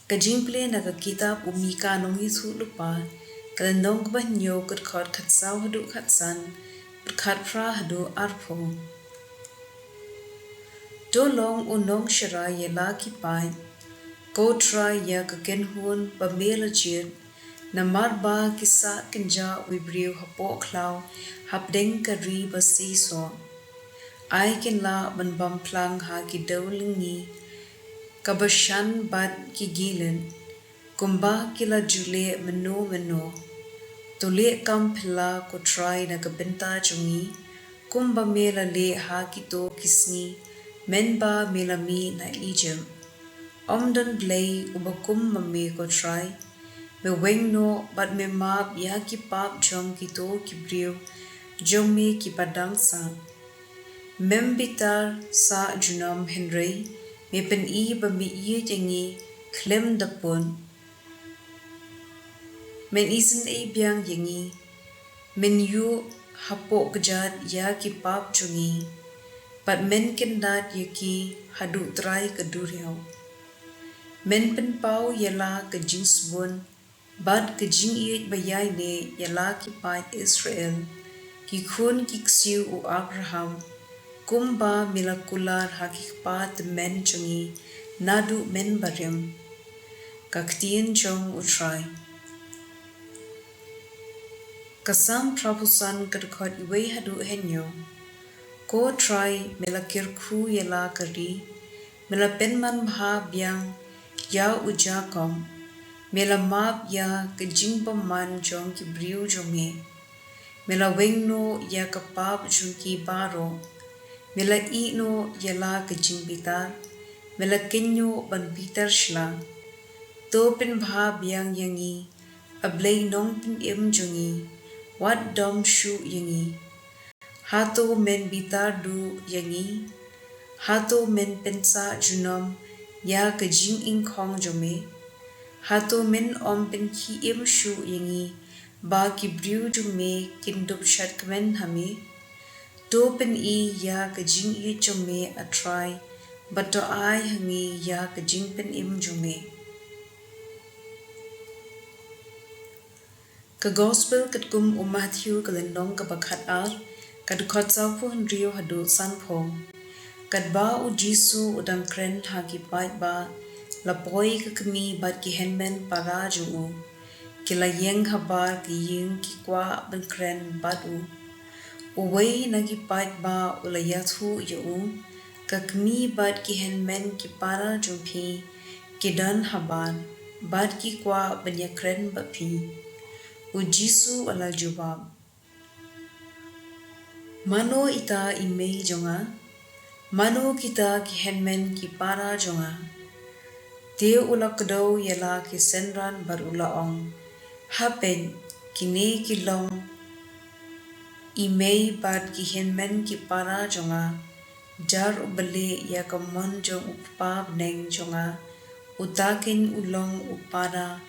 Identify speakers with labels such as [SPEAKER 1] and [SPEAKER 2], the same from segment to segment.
[SPEAKER 1] Ka jingpule na ka kitab umika nong hisu lupa, kalendong ka banyo kat khot khat saw hadu khat san, khat pra hadu arpo. Do long unong shara yela ki pai, ko try ya ka kenhun ba mela jir, na marba kisa kenja wibriu hapo klau, hapdeng ka ri ba si so. Ai ken la ban bam plang ha ki dawlingi, kabashan bad ki gilen, kumba kila jule meno, tole kam pela ko try na ka benta jungi, kumba mela le ha ki to kisni, menba mela mi na ijem. Omdan Blei ubakum mame ko try, me weng no bat me map ya ki pap jong ki to ki brio, jong me ki padang sa. Membitar sa junam Henry, me pen I ba me iye jengi, klem dapun. Men isen e biang jengi, men yu hapo kejat ya ki pap jungi, but men kendat yaki hadu try keduriau. Men pen pau yala ke jingsbun, bad ke jing iye bayai ne yala ki pai Israel, ki khun ki ksiu u Abraham, kumba milakular hakipat men jungi, nadu men bariam, ka ktien jong utrai. Kasam prapusan kadkot iwe hadu henyo, ko try melakir khu yela kari, mela penman bha biang ya ujakom, mela map ya ke jingpam man jong ki briu jome, mela wengno ya kapap jong ki baro, mela ino yala ke jingbitar, mela kenyo ban bitar shla, to pen bha biang yangi, ablei nong pen im jongi, wat dom shu yangi, hato men bitar du yangi, hato men pensa junom ya ke jing ing khong jome, hato men om pen ki im shu yangi, ba ki briu jome kindup shat kmen hame, to pen I ya ke jing I jome atrai, bato ai hangi ya ke jing pen im jome. Ka gospel kat kum Matthew kalendong ka bakhat ar, kad khot saw pu rio hadu san phong, kad ba u Jisu udang kren hagi bait ba, lapoi ka kami bat ki henmen para jungu, kila yeng habar ki yeng ki kwa ben kren bat u. Uway nagi bait ba ulayathu yu, ka kami bat ki henmen ki para jumpi, ki dan habar, bat ki kwa ben ya kren bat pi. U Jisu ala jawab, mano ita imei jonga, mano kita ki henmen ki para jonga, teo ula kedau yala ki senran bar ula ong, hapen kine ki long, imei bad ki henmen ki para jonga, jar ubale ya kamon jong upap neng jonga, utakin ulong upada,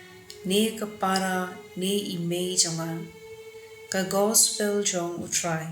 [SPEAKER 1] ne kapara ne imei jonga, ka gospel jong utrai.